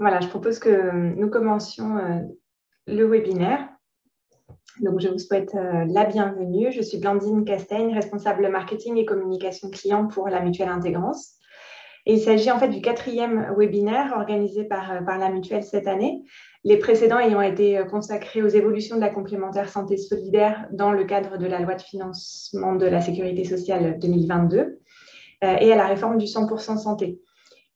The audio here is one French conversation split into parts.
Voilà, je propose que nous commencions le webinaire. Donc, je vous souhaite la bienvenue. Je suis Blandine Castaigne, responsable marketing et communication client pour la Mutuelle Intégrance. Et il s'agit en fait du 4e webinaire organisé par la Mutuelle cette année, les précédents ayant été consacrés aux évolutions de la complémentaire santé solidaire dans le cadre de la loi de financement de la sécurité sociale 2022 et à la réforme du 100% santé.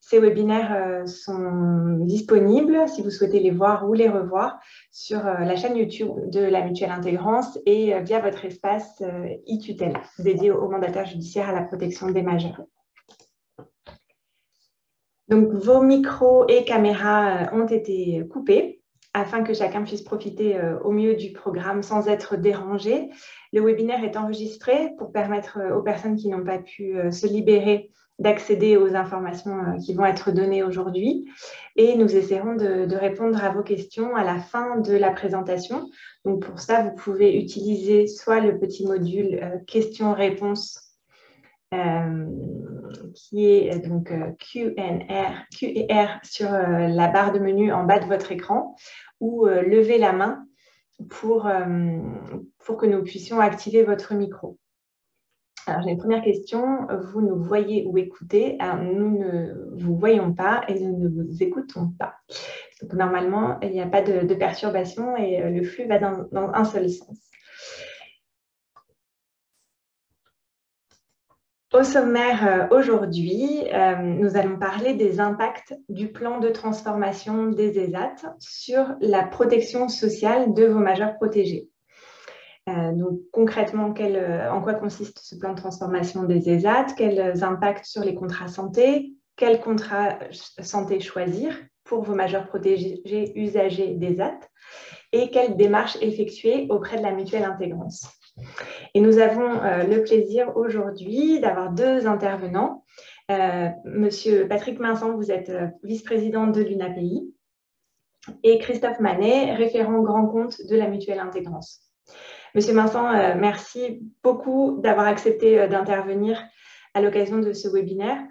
Ces webinaires sont disponibles, si vous souhaitez les voir ou les revoir, sur la chaîne YouTube de la Mutuelle Intégrance et via votre espace e-tutelle, dédié aux mandataires judiciaires à la protection des majeurs. Donc, vos micros et caméras ont été coupés afin que chacun puisse profiter au mieux du programme sans être dérangé. Le webinaire est enregistré pour permettre aux personnes qui n'ont pas pu se libérer d'accéder aux informations qui vont être données aujourd'hui. Et nous essaierons de répondre à vos questions à la fin de la présentation. Donc, pour ça, vous pouvez utiliser soit le petit module questions-réponses qui est donc Q&R sur la barre de menu en bas de votre écran ou lever la main pour que nous puissions activer votre micro. Alors, j'ai une première question. Vous nous voyez ou écoutez. Alors, nous ne vous voyons pas et nous ne vous écoutons pas. Donc, normalement, il n'y a pas de perturbation et le flux va dans un seul sens. Au sommaire aujourd'hui, nous allons parler des impacts du plan de transformation des ESAT sur la protection sociale de vos majeurs protégés. Donc concrètement, en quoi consiste ce plan de transformation des ESAT? Quels impacts sur les contrats santé? Quels contrats santé choisir pour vos majeurs protégés usagers d'ESAT? Et quelles démarches effectuer auprès de la Mutuelle Intégrance? Et nous avons le plaisir aujourd'hui d'avoir deux intervenants. Monsieur Patrick Minson, vous êtes vice-président de l'UNAPI, et Christophe Manet, référent grand compte de la Mutuelle Intégrance. Monsieur Minson, merci beaucoup d'avoir accepté d'intervenir à l'occasion de ce webinaire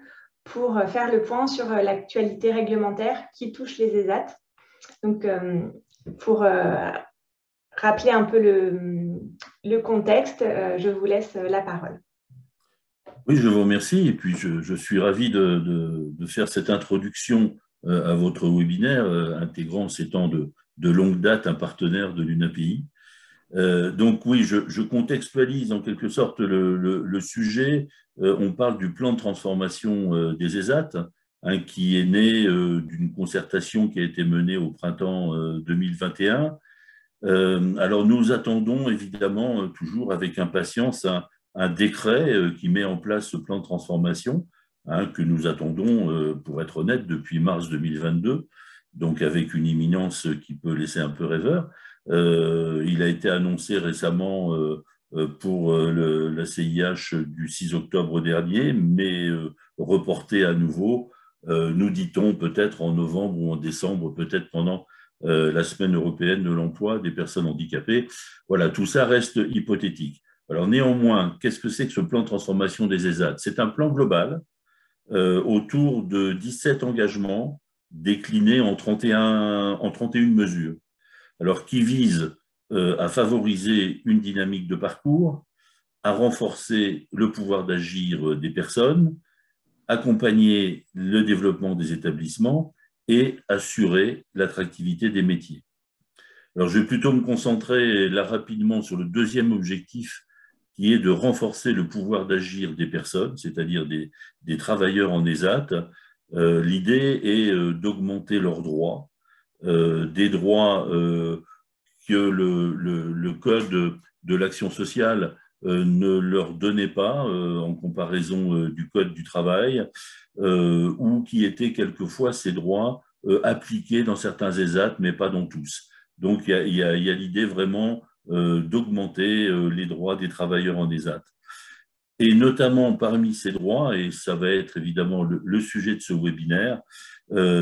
pour faire le point sur l'actualité réglementaire qui touche les ESAT. Donc, pour rappeler un peu le contexte, je vous laisse la parole. Oui, je vous remercie et puis je suis ravi de faire cette introduction à votre webinaire, Intégrance étant de longue date un partenaire de l'UNAPI. Donc oui, je contextualise en quelque sorte le sujet. On parle du plan de transformation des ESAT, hein, qui est né d'une concertation qui a été menée au printemps 2021. Alors nous attendons évidemment toujours avec impatience un décret qui met en place ce plan de transformation, hein, que nous attendons, pour être honnête, depuis mars 2022, donc avec une imminence qui peut laisser un peu rêveur. Il a été annoncé récemment pour la CIH du 6 octobre dernier, mais reporté à nouveau, nous dit-on, peut-être en novembre ou en décembre, peut-être pendant la semaine européenne de l'emploi des personnes handicapées. Voilà, tout ça reste hypothétique. Alors néanmoins, qu'est-ce que c'est que ce plan de transformation des ESAT? C'est un plan global autour de 17 engagements déclinés en 31 mesures. Alors qui vise à favoriser une dynamique de parcours, à renforcer le pouvoir d'agir des personnes, accompagner le développement des établissements et assurer l'attractivité des métiers. Alors, je vais plutôt me concentrer là rapidement sur le deuxième objectif, qui est de renforcer le pouvoir d'agir des personnes, c'est-à-dire des travailleurs en ESAT. L'idée est d'augmenter leurs droits, des droits que le Code de l'action sociale ne leur donnait pas en comparaison du Code du travail, ou qui étaient quelquefois ces droits appliqués dans certains ESAT, mais pas dans tous. Donc, il y a l'idée vraiment d'augmenter les droits des travailleurs en ESAT. Et notamment parmi ces droits, et ça va être évidemment le sujet de ce webinaire,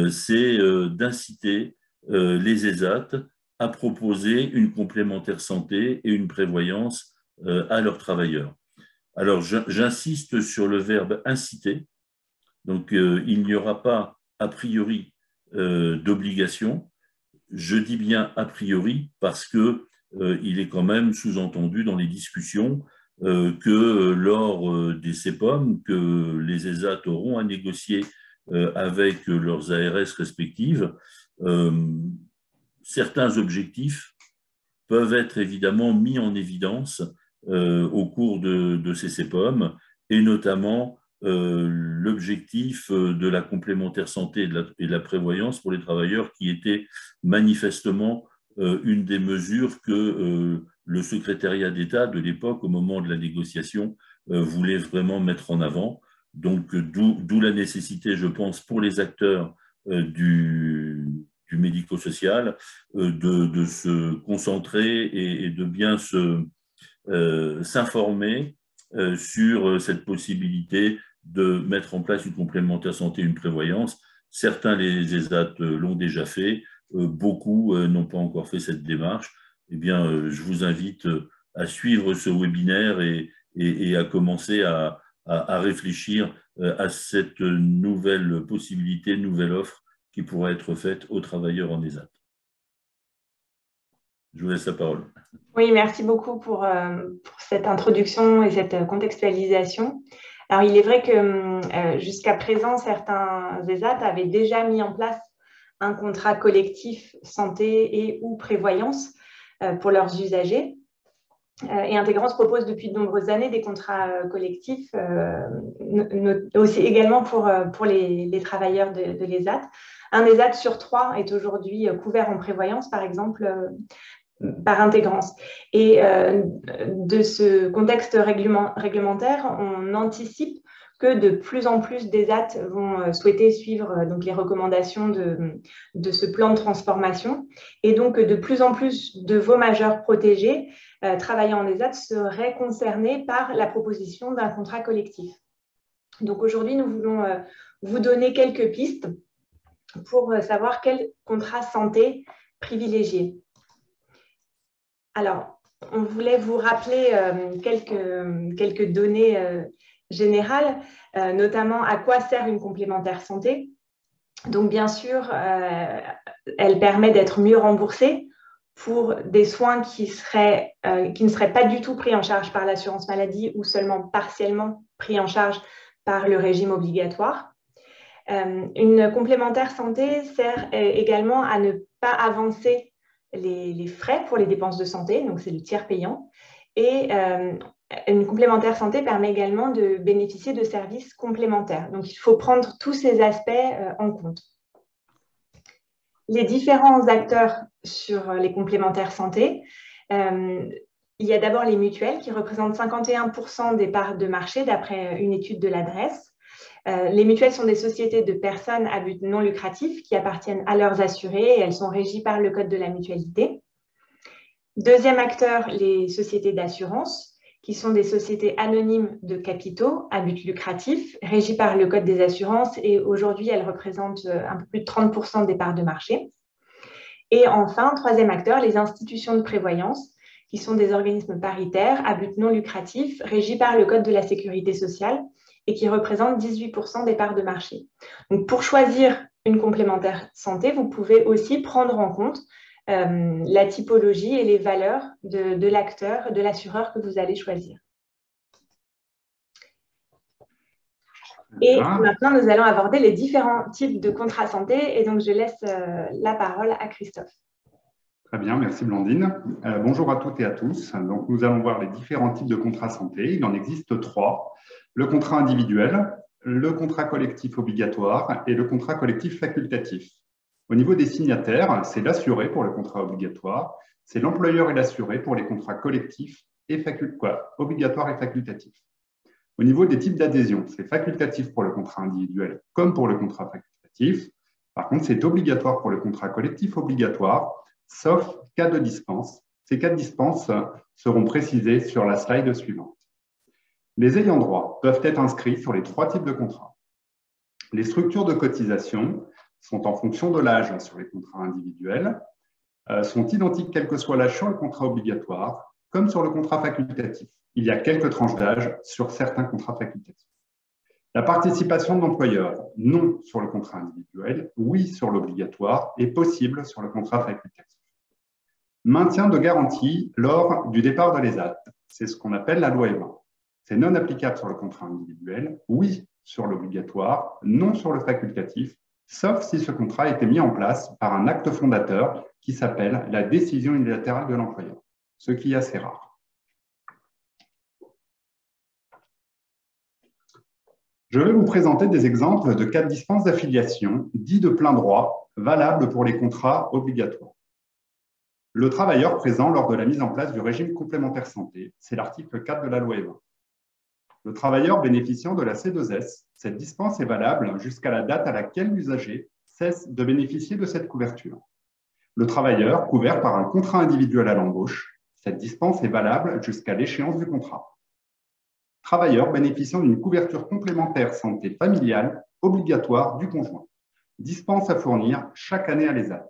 c'est d'inciter les ESAT à proposer une complémentaire santé et une prévoyance à leurs travailleurs. Alors, j'insiste sur le verbe inciter. Donc, il n'y aura pas, a priori, d'obligation. Je dis bien a priori parce que il est quand même sous-entendu dans les discussions que lors des CEPOM, que les ESAT auront à négocier avec leurs ARS respectives, certains objectifs peuvent être évidemment mis en évidence au cours de ces CEPOM, et notamment l'objectif de la complémentaire santé et de la prévoyance pour les travailleurs, qui était manifestement une des mesures que le secrétariat d'État de l'époque, au moment de la négociation, voulait vraiment mettre en avant. Donc, d'où la nécessité, je pense, pour les acteurs du médico-social, de se concentrer et de bien s'informer sur cette possibilité de mettre en place une complémentaire santé, une prévoyance. Certains, les ESAT, l'ont déjà fait, beaucoup n'ont pas encore fait cette démarche. Eh bien, je vous invite à suivre ce webinaire et à commencer à réfléchir à cette nouvelle possibilité, nouvelle offre qui pourra être faite aux travailleurs en ESAT. Je vous laisse la parole. Oui, merci beaucoup pour cette introduction et cette contextualisation. Alors, il est vrai que jusqu'à présent, certains ESAT avaient déjà mis en place un contrat collectif santé et ou prévoyance pour leurs usagers. Et Intégrance propose depuis de nombreuses années des contrats collectifs, aussi également pour les travailleurs de l'ESAT. Un ESAT sur 3 est aujourd'hui couvert en prévoyance, par exemple, par Intégrance. Et de ce contexte réglementaire, on anticipe que de plus en plus d'ESAT vont souhaiter suivre donc, les recommandations de ce plan de transformation. Et donc, de plus en plus de vos majeurs protégés travaillant en ESAT seraient concernés par la proposition d'un contrat collectif. Donc, aujourd'hui, nous voulons vous donner quelques pistes pour savoir quel contrat santé privilégier. Alors, on voulait vous rappeler quelques données générales, notamment à quoi sert une complémentaire santé. Donc, bien sûr, elle permet d'être mieux remboursée pour des soins qui ne seraient pas du tout pris en charge par l'assurance maladie ou seulement partiellement pris en charge par le régime obligatoire. Une complémentaire santé sert également à ne pas avancer les frais pour les dépenses de santé, donc c'est le tiers payant. Et une complémentaire santé permet également de bénéficier de services complémentaires. Donc, il faut prendre tous ces aspects en compte. Les différents acteurs sur les complémentaires santé, il y a d'abord les mutuelles qui représentent 51% des parts de marché d'après une étude de l'adresse. Les mutuelles sont des sociétés de personnes à but non lucratif qui appartiennent à leurs assurés et elles sont régies par le code de la mutualité. Deuxième acteur, les sociétés d'assurance qui sont des sociétés anonymes de capitaux à but lucratif régies par le code des assurances et aujourd'hui elles représentent un peu plus de 30% des parts de marché. Et enfin, troisième acteur, les institutions de prévoyance qui sont des organismes paritaires à but non lucratif régis par le code de la sécurité sociale et qui représentent 18% des parts de marché. Donc, pour choisir une complémentaire santé, vous pouvez aussi prendre en compte la typologie et les valeurs de l'acteur, de l'assureur que vous allez choisir. Et maintenant, nous allons aborder les différents types de contrats santé. Et donc, je laisse la parole à Christophe. Très bien, merci Blandine. Bonjour à toutes et à tous. Donc, nous allons voir les différents types de contrats santé. Il en existe 3. Le contrat individuel, le contrat collectif obligatoire et le contrat collectif facultatif. Au niveau des signataires, c'est l'assuré pour le contrat obligatoire, c'est l'employeur et l'assuré pour les contrats collectifs et obligatoires et facultatifs. Au niveau des types d'adhésion, c'est facultatif pour le contrat individuel comme pour le contrat facultatif. Par contre, c'est obligatoire pour le contrat collectif obligatoire, sauf cas de dispense. Ces cas de dispense seront précisés sur la slide suivante. Les ayants droit peuvent être inscrits sur les 3 types de contrats. Les structures de cotisation sont en fonction de l'âge sur les contrats individuels, sont identiques quel que soit l'âge sur le contrat obligatoire, comme sur le contrat facultatif. Il y a quelques tranches d'âge sur certains contrats facultatifs. La participation de l'employeur, non sur le contrat individuel, oui sur l'obligatoire et possible sur le contrat facultatif. Maintien de garantie lors du départ de l'ESAT, c'est ce qu'on appelle la loi E20. C'est non applicable sur le contrat individuel, oui sur l'obligatoire, non sur le facultatif, sauf si ce contrat a été mis en place par un acte fondateur qui s'appelle la décision unilatérale de l'employeur, ce qui est assez rare. Je vais vous présenter des exemples de cas de dispense d'affiliation dits de plein droit, valables pour les contrats obligatoires. Le travailleur présent lors de la mise en place du régime complémentaire santé, c'est l'article 4 de la loi E20. Le travailleur bénéficiant de la C2S, cette dispense est valable jusqu'à la date à laquelle l'usager cesse de bénéficier de cette couverture. Le travailleur couvert par un contrat individuel à l'embauche, cette dispense est valable jusqu'à l'échéance du contrat. Travailleur bénéficiant d'une couverture complémentaire santé familiale obligatoire du conjoint. Dispense à fournir chaque année à l'ESAT.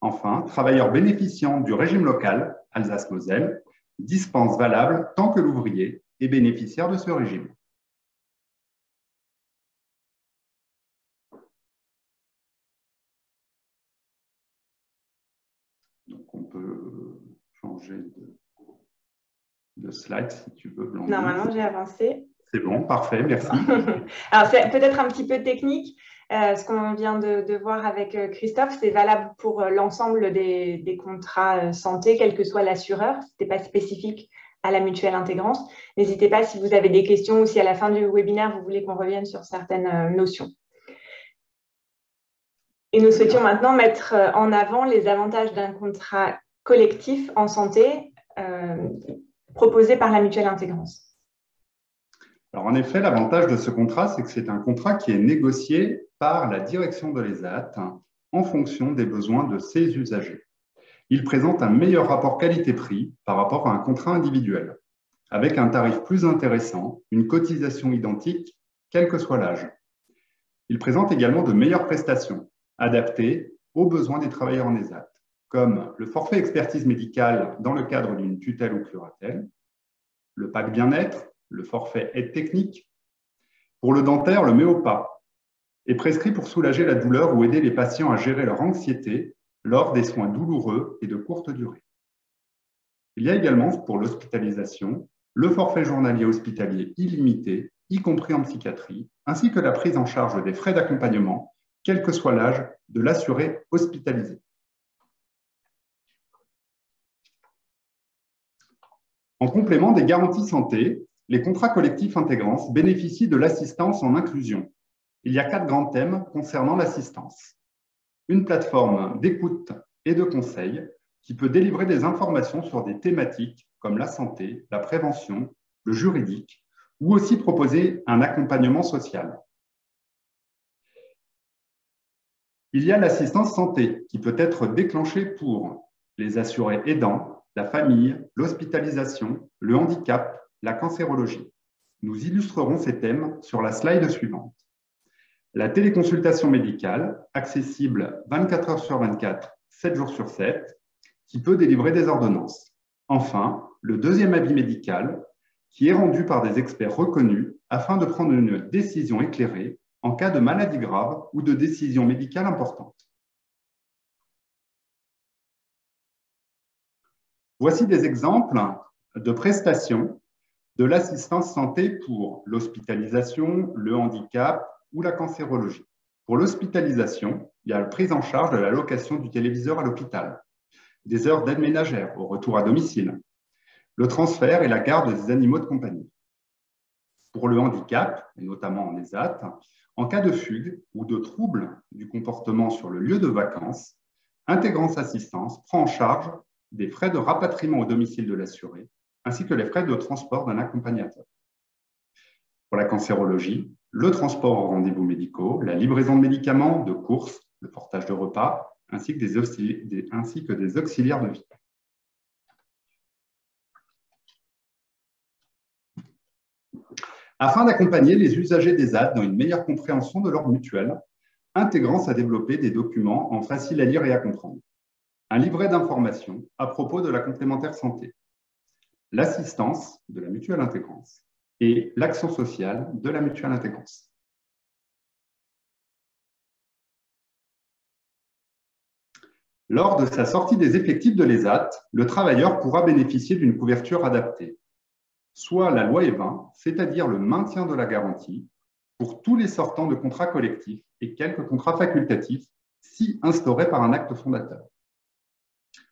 Enfin, travailleur bénéficiant du régime local, Alsace-Moselle, dispense valable tant que l'ouvrier est bénéficiaire de ce régime. Donc, on peut changer de slide si tu veux, Blandine. Normalement, j'ai avancé. C'est bon, parfait, merci. Alors, c'est peut-être un petit peu technique. Ce qu'on vient de voir avec Christophe, c'est valable pour l'ensemble des contrats santé, quel que soit l'assureur. Ce n'était pas spécifique à la mutuelle intégrance. N'hésitez pas si vous avez des questions ou si à la fin du webinaire, vous voulez qu'on revienne sur certaines notions. Et nous souhaitions maintenant mettre en avant les avantages d'un contrat collectif en santé proposé par la mutuelle intégrance. Alors en effet, l'avantage de ce contrat, c'est que c'est un contrat qui est négocié par la direction de l'ESAT en fonction des besoins de ses usagers. Il présente un meilleur rapport qualité-prix par rapport à un contrat individuel, avec un tarif plus intéressant, une cotisation identique, quel que soit l'âge. Il présente également de meilleures prestations, adaptées aux besoins des travailleurs en ESAT, comme le forfait expertise médicale dans le cadre d'une tutelle ou curatelle, le pack bien-être, le forfait aide technique. Pour le dentaire, le Méopa est prescrit pour soulager la douleur ou aider les patients à gérer leur anxiété lors des soins douloureux et de courte durée. Il y a également, pour l'hospitalisation, le forfait journalier hospitalier illimité, y compris en psychiatrie, ainsi que la prise en charge des frais d'accompagnement, quel que soit l'âge de l'assuré hospitalisé. En complément des garanties santé, les contrats collectifs intégrance bénéficient de l'assistance en inclusion. Il y a 4 grands thèmes concernant l'assistance. Une plateforme d'écoute et de conseil qui peut délivrer des informations sur des thématiques comme la santé, la prévention, le juridique, ou aussi proposer un accompagnement social. Il y a l'assistance santé qui peut être déclenchée pour les assurés aidants, la famille, l'hospitalisation, le handicap, la cancérologie. Nous illustrerons ces thèmes sur la slide suivante. La téléconsultation médicale, accessible 24 heures sur 24, 7 jours sur 7, qui peut délivrer des ordonnances. Enfin, le deuxième avis médical, qui est rendu par des experts reconnus afin de prendre une décision éclairée en cas de maladie grave ou de décision médicale importante. Voici des exemples de prestations de l'assistance santé pour l'hospitalisation, le handicap ou la cancérologie. Pour l'hospitalisation, il y a la prise en charge de la location du téléviseur à l'hôpital, des heures d'aide ménagère au retour à domicile, le transfert et la garde des animaux de compagnie. Pour le handicap, et notamment en ESAT, en cas de fugue ou de trouble du comportement sur le lieu de vacances, Intégrance Assistance prend en charge des frais de rapatriement au domicile de l'assuré, ainsi que les frais de transport d'un accompagnateur. Pour la cancérologie, le transport aux rendez-vous médicaux, la livraison de médicaments, de courses, le portage de repas, ainsi que des auxiliaires de vie. Afin d'accompagner les usagers des ESAT dans une meilleure compréhension de leur mutuelle, Intégrance a développé des documents en facile à lire et à comprendre. Un livret d'informations à propos de la complémentaire santé, l'assistance de la mutuelle Intégrance, et l'action sociale de la mutuelle intégrance. Lors de sa sortie des effectifs de l'ESAT, le travailleur pourra bénéficier d'une couverture adaptée, soit la loi E20, c'est-à-dire le maintien de la garantie pour tous les sortants de contrats collectifs et quelques contrats facultatifs si instaurés par un acte fondateur,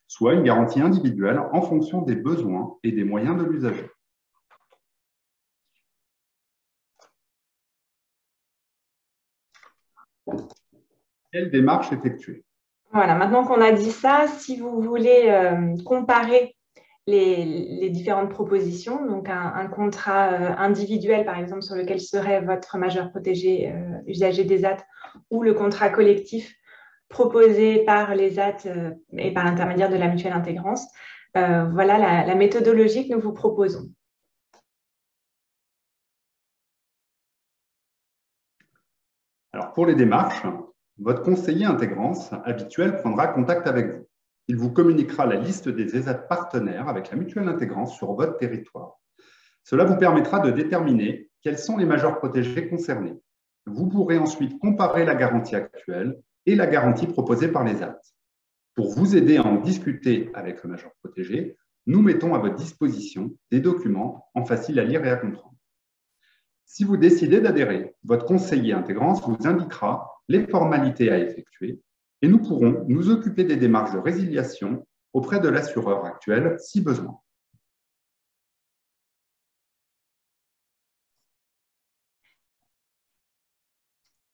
soit une garantie individuelle en fonction des besoins et des moyens de l'usager. Quelle démarche effectuer? Voilà, maintenant qu'on a dit ça, si vous voulez comparer les différentes propositions, donc un contrat individuel, par exemple, sur lequel serait votre majeur protégé usager des AT, ou le contrat collectif proposé par les AT et par l'intermédiaire de la mutuelle intégrance, voilà la méthodologie que nous vous proposons. Alors, pour les démarches, votre conseiller intégrance habituel prendra contact avec vous. Il vous communiquera la liste des ESAT partenaires avec la mutuelle intégrance sur votre territoire. Cela vous permettra de déterminer quels sont les majeurs protégés concernés. Vous pourrez ensuite comparer la garantie actuelle et la garantie proposée par les AT. Pour vous aider à en discuter avec le majeur protégé, nous mettons à votre disposition des documents en facile à lire et à comprendre. Si vous décidez d'adhérer, votre conseiller intégrance vous indiquera les formalités à effectuer et nous pourrons nous occuper des démarches de résiliation auprès de l'assureur actuel si besoin.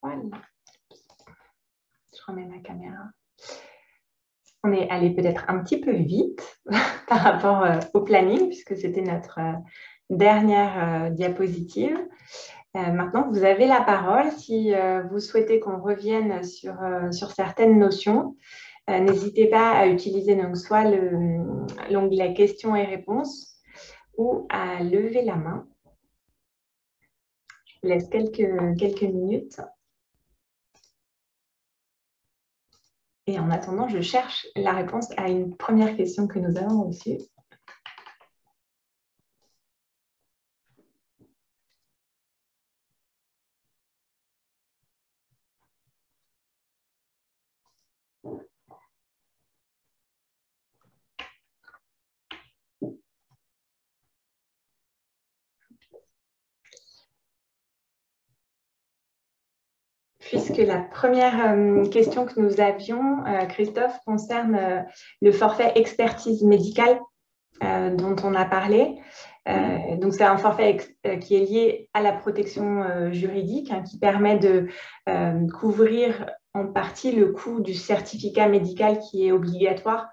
Voilà. Je remets ma caméra. On est allé peut-être un petit peu vite par rapport au planning, puisque c'était notre dernière diapositive. Maintenant, vous avez la parole. Si vous souhaitez qu'on revienne sur certaines notions, n'hésitez pas à utiliser donc soit l'onglet questions et réponses ou à lever la main. Je vous laisse quelques minutes. Et en attendant, je cherche la réponse à une première question que nous avons reçue. Puisque la première question que nous avions, Christophe, concerne le forfait expertise médicale dont on a parlé. Donc, c'est un forfait qui est lié à la protection juridique, hein, qui permet de couvrir en partie le coût du certificat médical qui est obligatoire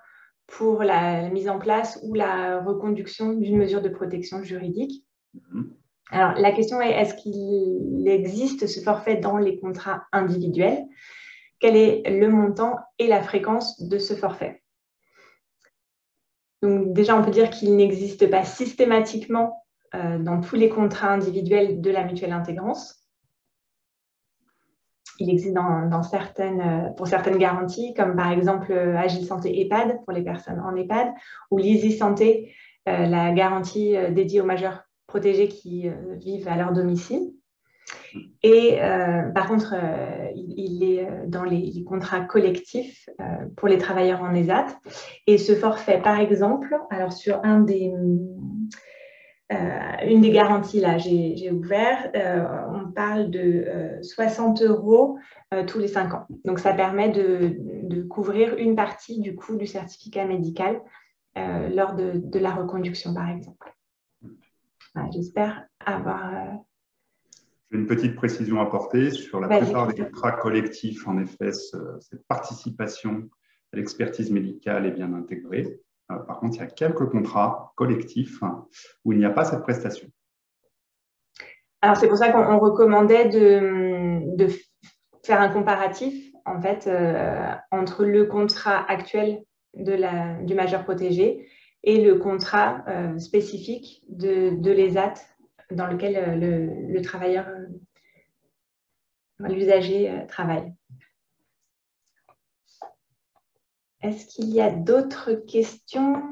pour la mise en place ou la reconduction d'une mesure de protection juridique. Alors, la question est, est-ce qu'il existe ce forfait dans les contrats individuels? Quel est le montant et la fréquence de ce forfait? Donc, déjà, on peut dire qu'il n'existe pas systématiquement dans tous les contrats individuels de la mutuelle intégrance. Il existe pour certaines garanties, comme par exemple Agile Santé EHPAD pour les personnes en EHPAD, ou l'Easy Santé, la garantie dédiée aux majeurs protégés qui vivent à leur domicile. Et par contre, il est dans les contrats collectifs pour les travailleurs en ESAT. Et ce forfait, par exemple, alors sur une des garanties, là, j'ai ouvert, on parle de 60 € tous les 5 ans. Donc, ça permet de couvrir une partie du coût du certificat médical lors de la reconduction, par exemple. Voilà, j'espère avoir... J'ai une petite précision à apporter sur la plupart des contrats collectifs. En effet, cette participation à l'expertise médicale est bien intégrée. Par contre, il y a quelques contrats collectifs où il n'y a pas cette prestation. Alors, c'est pour ça qu'on recommandait de faire un comparatif en fait, entre le contrat actuel du majeur protégé et le contrat spécifique de l'ESAT dans lequel le travailleur, l'usager travaille. Est-ce qu'il y a d'autres questions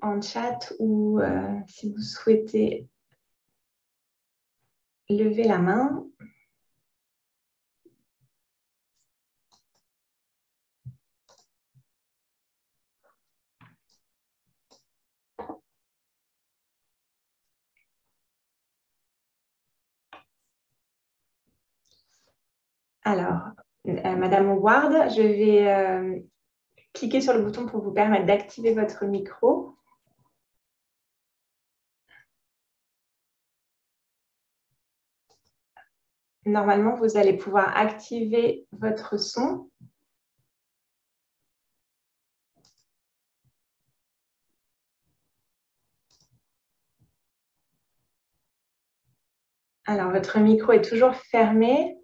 en chat ou si vous souhaitez lever la main. Alors, Madame Ward, je vais cliquer sur le bouton pour vous permettre d'activer votre micro. Normalement, vous allez pouvoir activer votre son. Alors, votre micro est toujours fermé.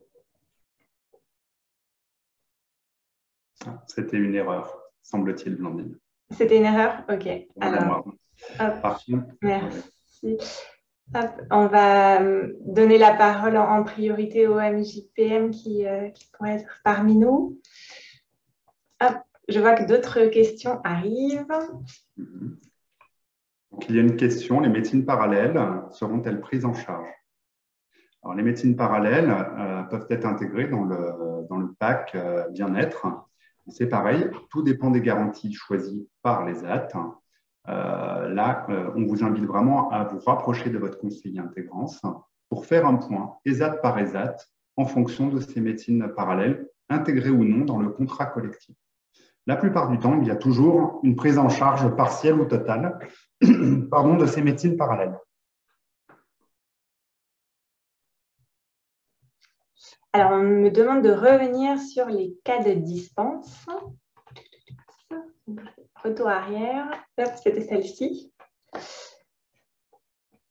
C'était une erreur, semble-t-il, Blandine. C'était une erreur? Ok. Alors, merci. Hop, on va donner la parole en priorité au MJPM qui pourrait être parmi nous. Hop, je vois que d'autres questions arrivent. Donc, il y a une question, les médecines parallèles seront-elles prises en charge? Alors, les médecines parallèles peuvent être intégrées dans le pack bien-être. C'est pareil, tout dépend des garanties choisies par les AT. Là, on vous invite vraiment à vous rapprocher de votre conseiller intégrance pour faire un point, ESAT par ESAT, en fonction de ces médecines parallèles, intégrées ou non dans le contrat collectif. La plupart du temps, il y a toujours une prise en charge partielle ou totale de ces médecines parallèles. Alors, on me demande de revenir sur les cas de dispense. Retour arrière. Hop, c'était celle-ci.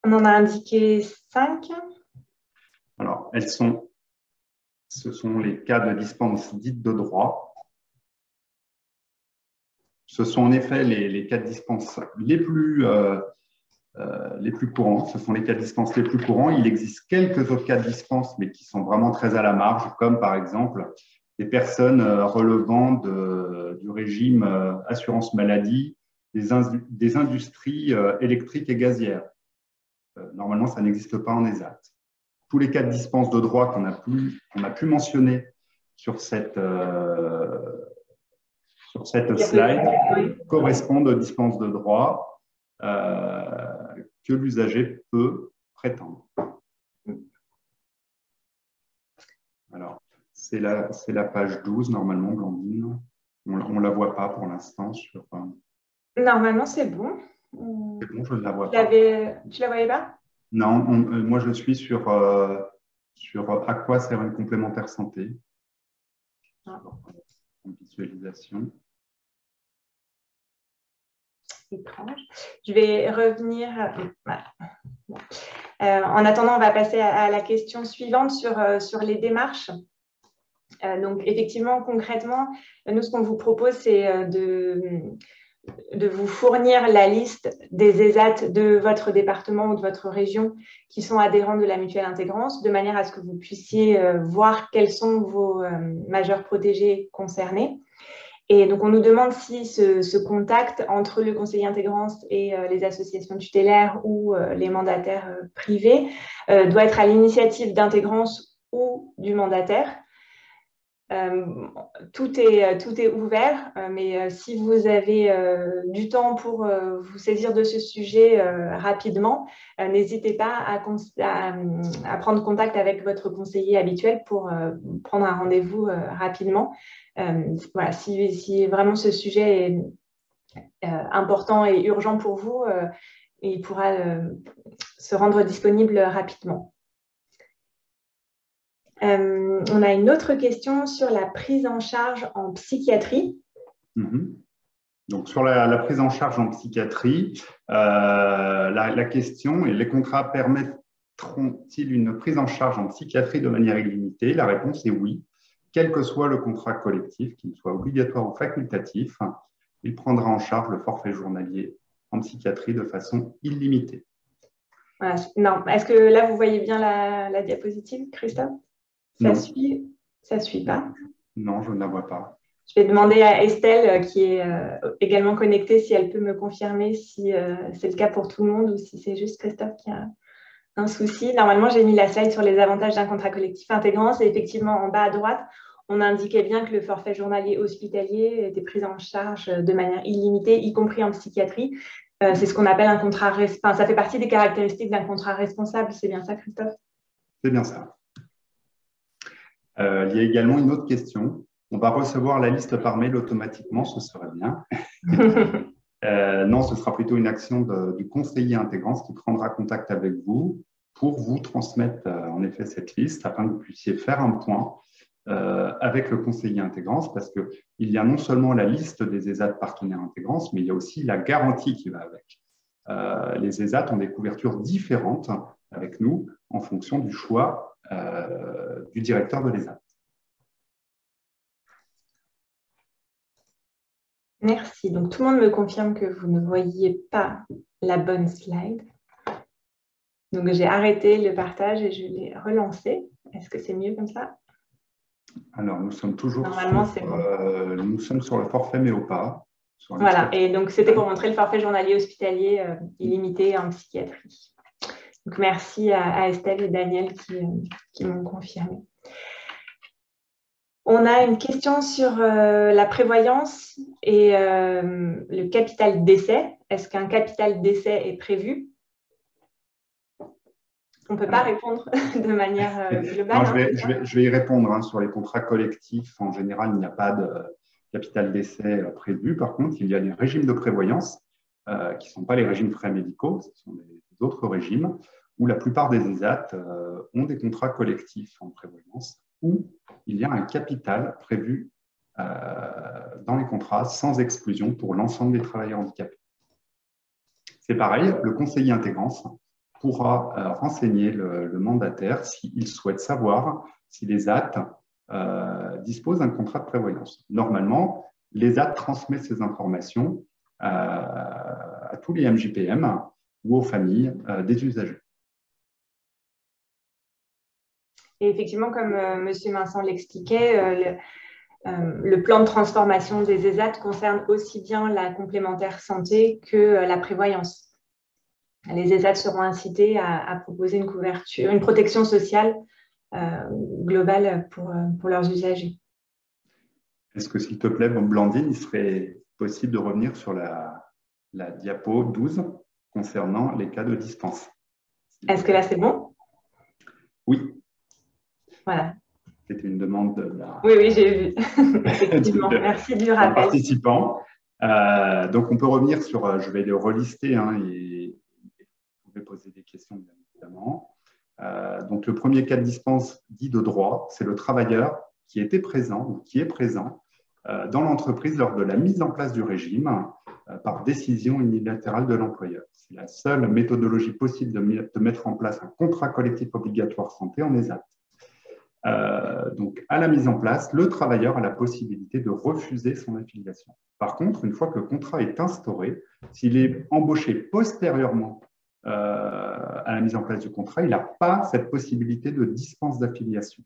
On en a indiqué 5. Alors, ce sont les cas de dispense dites de droit. Ce sont en effet les cas de dispense les plus courants. Ce sont les cas de dispense les plus courants. Il existe quelques autres cas de dispense, mais qui sont vraiment très à la marge, comme par exemple des personnes relevant du régime assurance maladie des industries électriques et gazières. Normalement, ça n'existe pas en ESAT. Tous les cas de dispense de droit qu'on a pu mentionner sur cette slide correspondent aux dispenses de droit que l'usager peut prétendre. Alors, c'est la page 12, normalement, Blandine. On ne la voit pas pour l'instant. Normalement, c'est bon. C'est bon, je ne la vois pas. Tu la voyais pas? Non, moi, je suis sur à quoi sert une complémentaire santé. En visualisation. Étrange. Je vais revenir. Voilà. En attendant, on va passer à la question suivante sur les démarches. Donc, effectivement, concrètement, nous, ce qu'on vous propose, c'est de vous fournir la liste des ESAT de votre département ou de votre région qui sont adhérents de la mutuelle intégrance, de manière à ce que vous puissiez voir quels sont vos majeurs protégés concernés. Et donc, on nous demande si ce contact entre le conseiller intégrance et les associations tutélaires ou les mandataires privés doit être à l'initiative d'intégrance ou du mandataire. Tout est ouvert, mais si vous avez du temps pour vous saisir de ce sujet rapidement, n'hésitez pas à prendre contact avec votre conseiller habituel pour prendre un rendez-vous rapidement. Voilà, si vraiment ce sujet est important et urgent pour vous, il pourra se rendre disponible rapidement. On a une autre question sur la prise en charge en psychiatrie. Donc, sur la prise en charge en psychiatrie, la question est: les contrats permettront-ils une prise en charge en psychiatrie de manière illimitée? La réponse est oui. Quel que soit le contrat collectif, qu'il soit obligatoire ou facultatif, il prendra en charge le forfait journalier en psychiatrie de façon illimitée. Voilà. Non, est-ce que là, vous voyez bien la diapositive, Christophe? Ça suit pas? Non, je ne la vois pas. Je vais demander à Estelle, qui est également connectée, si elle peut me confirmer si c'est le cas pour tout le monde ou si c'est juste Christophe qui a un souci. Normalement, j'ai mis la slide sur les avantages d'un contrat collectif intégrant. C'est effectivement en bas à droite. On indiquait bien que le forfait journalier hospitalier était pris en charge de manière illimitée, y compris en psychiatrie. C'est ce qu'on appelle un contrat... Enfin, ça fait partie des caractéristiques d'un contrat responsable. C'est bien ça, Christophe? C'est bien ça. Il y a également une autre question. On va recevoir la liste par mail automatiquement, ce serait bien. Non, ce sera plutôt une action du conseiller intégrance qui prendra contact avec vous pour vous transmettre en effet cette liste afin que vous puissiez faire un point avec le conseiller intégrance, parce qu'il y a non seulement la liste des ESAT partenaires intégrance, mais il y a aussi la garantie qui va avec. Les ESAT ont des couvertures différentes avec nous en fonction du choix du directeur de l'ESAT. Merci. Donc, tout le monde me confirme que vous ne voyez pas la bonne slide. Donc, j'ai arrêté le partage et je l'ai relancé. Est-ce que c'est mieux comme ça? Alors, nous sommes toujours Normalement, c'est bon. Nous sommes sur le forfait Méopa. Voilà. Et donc, c'était pour montrer le forfait journalier hospitalier illimité en psychiatrie. Donc, merci à Estelle et Daniel qui m'ont confirmé. On a une question sur la prévoyance et le capital décès. Est-ce qu'un capital décès est prévu? On ne peut pas répondre de manière globale. Non, je vais y répondre. Hein. Sur les contrats collectifs, en général, il n'y a pas de capital décès prévu. Par contre, il y a les régimes de prévoyance qui ne sont pas les régimes frais médicaux, ce sont des autres régimes où la plupart des ESAT ont des contrats collectifs en prévoyance où il y a un capital prévu dans les contrats sans exclusion pour l'ensemble des travailleurs handicapés. C'est pareil, le conseiller intégrance pourra renseigner le mandataire s'il souhaite savoir si l'ESAT dispose d'un contrat de prévoyance. Normalement, l'ESAT transmet ces informations à tous les MJPM ou aux familles des usagers. Et effectivement, comme M. Vincent l'expliquait, le plan de transformation des ESAT concerne aussi bien la complémentaire santé que la prévoyance. Les ESAT seront incités à proposer une couverture, une protection sociale globale pour leurs usagers. Est-ce que, s'il te plaît, Blandine, il serait possible de revenir sur la diapo 12 concernant les cas de dispense? Est-ce que là, c'est bon? Oui. Voilà. C'était une demande de la... Oui, j'ai vu. Effectivement. Merci du rappel. Participants. Donc, on peut revenir sur... je vais les relister hein, et vous pouvez poser des questions, bien évidemment. Donc, le premier cas de dispense dit de droit, c'est le travailleur qui était présent ou qui est présent dans l'entreprise lors de la mise en place du régime par décision unilatérale de l'employeur. C'est la seule méthodologie possible de mettre en place un contrat collectif obligatoire santé en ESAT. Donc, à la mise en place, le travailleur a la possibilité de refuser son affiliation. Par contre, une fois que le contrat est instauré, s'il est embauché postérieurement à la mise en place du contrat, il n'a pas cette possibilité de dispense d'affiliation.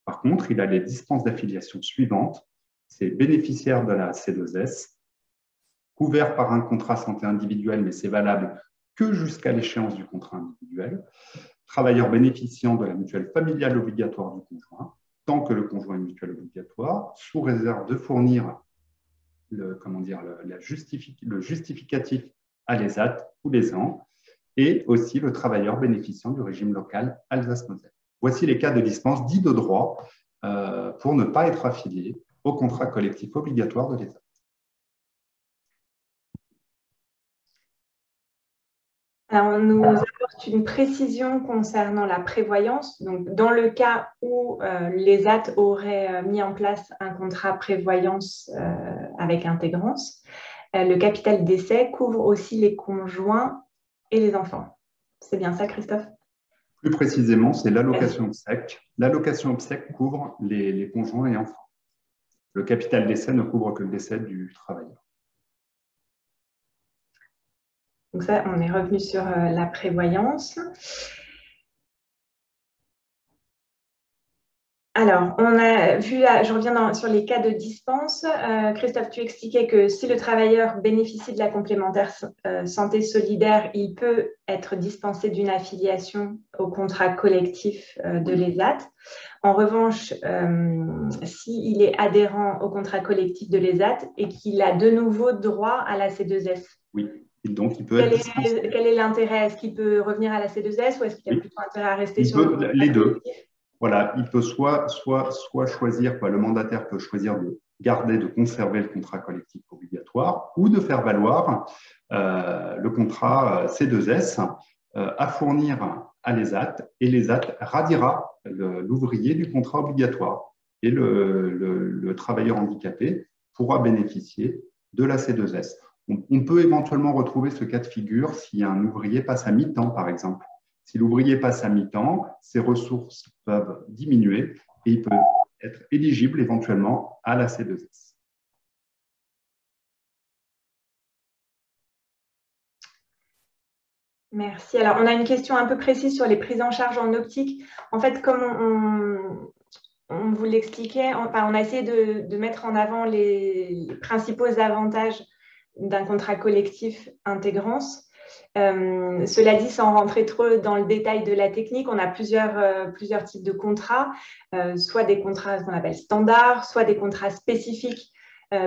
Par contre, il a les dispenses d'affiliation suivantes. C'est bénéficiaire de la C2S, couvert par un contrat santé individuel, mais c'est valable que jusqu'à l'échéance du contrat individuel. Travailleur bénéficiant de la mutuelle familiale obligatoire du conjoint, tant que le conjoint est mutuelle obligatoire, sous réserve de fournir le justificatif à l'ESAT tous les ans, et aussi le travailleur bénéficiant du régime local Alsace-Moselle. Voici les cas de dispense dits de droit pour ne pas être affilié au contrat collectif obligatoire de l'ESAT. Alors, on nous apporte une précision concernant la prévoyance. Donc, dans le cas où l'ESAT aurait mis en place un contrat prévoyance avec intégrance, le capital décès couvre aussi les conjoints et les enfants. C'est bien ça, Christophe? Plus précisément, c'est l'allocation obsèque. L'allocation obsèque couvre les conjoints et enfants. Le capital décès ne couvre que le décès du travailleur. Donc ça, on est revenu sur la prévoyance. Alors, on a vu, je reviens sur les cas de dispense. Christophe, tu expliquais que si le travailleur bénéficie de la complémentaire santé solidaire, il peut être dispensé d'une affiliation au contrat collectif de l'ESAT. En revanche, s'il est adhérent au contrat collectif de l'ESAT et qu'il a de nouveau droit à la C2S. Oui, et donc il peut être dispensé. Quel est l'intérêt? Est-ce qu'il peut revenir à la C2S ou est-ce qu'il a plutôt intérêt à rester sur le contrat les deux. collectif? Voilà, il peut soit choisir, le mandataire peut choisir de garder, de conserver le contrat collectif obligatoire ou de faire valoir le contrat C2S à fournir à l'ESAT, et l'ESAT radiera l'ouvrier du contrat obligatoire, et le travailleur handicapé pourra bénéficier de la C2S. On peut éventuellement retrouver ce cas de figure si un ouvrier passe à mi-temps, par exemple. Si l'ouvrier passe à mi-temps, ses ressources peuvent diminuer et il peut être éligible éventuellement à la C2S. Merci. Alors, on a une question un peu précise sur les prises en charge en optique. En fait, comme on vous l'expliquait, on a essayé de mettre en avant les principaux avantages d'un contrat collectif intégrance. Cela dit, sans rentrer trop dans le détail de la technique, on a plusieurs types de contrats, soit des contrats qu'on appelle standards, soit des contrats spécifiques,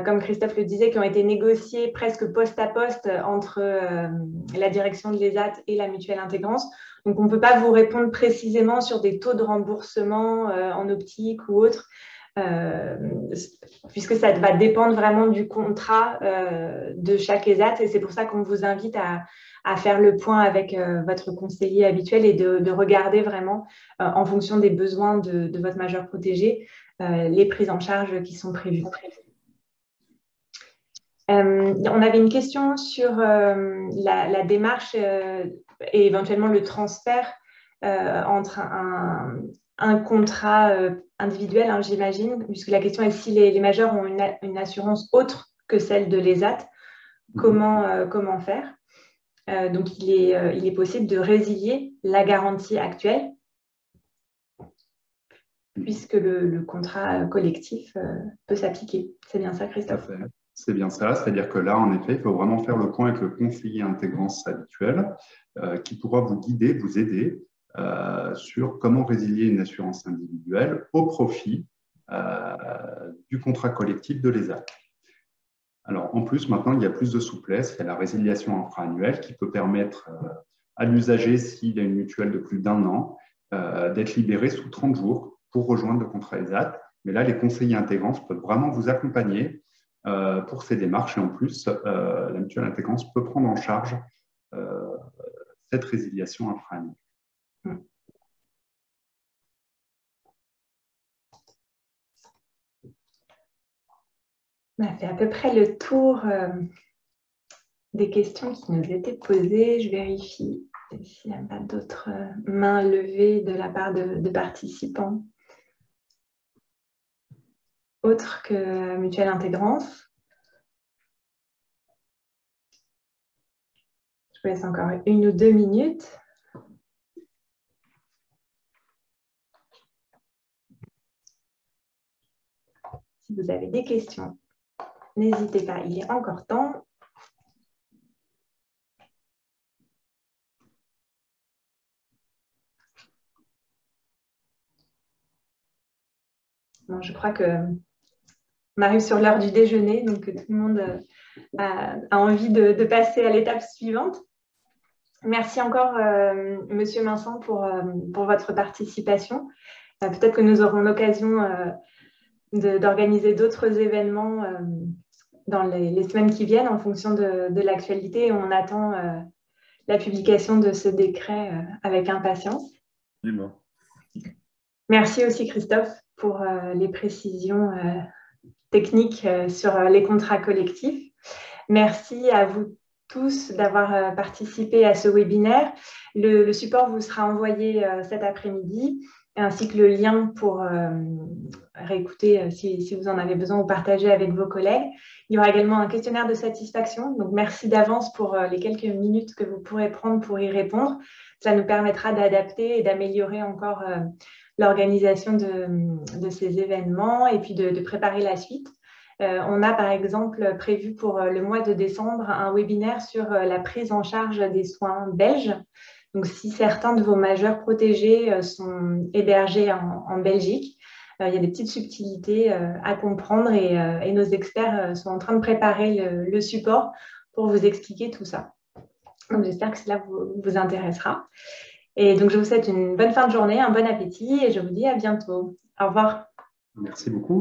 comme Christophe le disait, qui ont été négociés presque poste à poste entre la direction de l'ESAT et la mutuelle intégrance. Donc, on ne peut pas vous répondre précisément sur des taux de remboursement en optique ou autre, puisque ça va dépendre vraiment du contrat de chaque ESAT, et c'est pour ça qu'on vous invite à faire le point avec votre conseiller habituel et de regarder vraiment, en fonction des besoins de votre majeur protégé, les prises en charge qui sont prévues. On avait une question sur la démarche et éventuellement le transfert entre un contrat individuel, hein, j'imagine, puisque la question est si les majeurs ont une assurance autre que celle de l'ESAT, comment faire? Donc, il est possible de résilier la garantie actuelle puisque le contrat collectif peut s'appliquer. C'est bien ça, Christophe? C'est bien ça, c'est-à-dire que là, en effet, il faut vraiment faire le point avec le conseiller intégrance habituel qui pourra vous guider, vous aider sur comment résilier une assurance individuelle au profit du contrat collectif de l'ESAT. Alors, en plus, maintenant, il y a plus de souplesse. Il y a la résiliation infra-annuelle qui peut permettre à l'usager, s'il a une mutuelle de plus d'1 an, d'être libéré sous 30 jours pour rejoindre le contrat ESAT. Mais là, les conseillers intégrance peuvent vraiment vous accompagner pour ces démarches. Et en plus, la mutuelle intégrance peut prendre en charge cette résiliation infra-annuelle. On a fait à peu près le tour des questions qui nous étaient posées. Je vérifie s'il n'y a pas d'autres mains levées de la part de participants autres que Mutuelle Intégrance. Je vous laisse encore 1 ou 2 minutes. Si vous avez des questions, n'hésitez pas, il est encore temps. Bon, je crois qu'on arrive sur l'heure du déjeuner, donc tout le monde a envie de passer à l'étape suivante. Merci encore, Monsieur Minson, pour votre participation. Peut-être que nous aurons l'occasion d'organiser d'autres événements dans les semaines qui viennent en fonction de l'actualité. On attend la publication de ce décret avec impatience. Merci aussi, Christophe, pour les précisions techniques sur les contrats collectifs. Merci à vous tous d'avoir participé à ce webinaire. Le support vous sera envoyé cet après-midi, ainsi que le lien pour réécouter si vous en avez besoin ou partager avec vos collègues. Il y aura également un questionnaire de satisfaction. Donc, merci d'avance pour les quelques minutes que vous pourrez prendre pour y répondre. Ça nous permettra d'adapter et d'améliorer encore l'organisation de ces événements et puis de préparer la suite. On a par exemple prévu pour le mois de décembre un webinaire sur la prise en charge des soins belges. Donc, si certains de vos majeurs protégés sont hébergés en Belgique, il y a des petites subtilités à comprendre et nos experts sont en train de préparer le support pour vous expliquer tout ça. Donc, j'espère que cela vous intéressera. Et donc, je vous souhaite une bonne fin de journée, un bon appétit et je vous dis à bientôt. Au revoir. Merci beaucoup.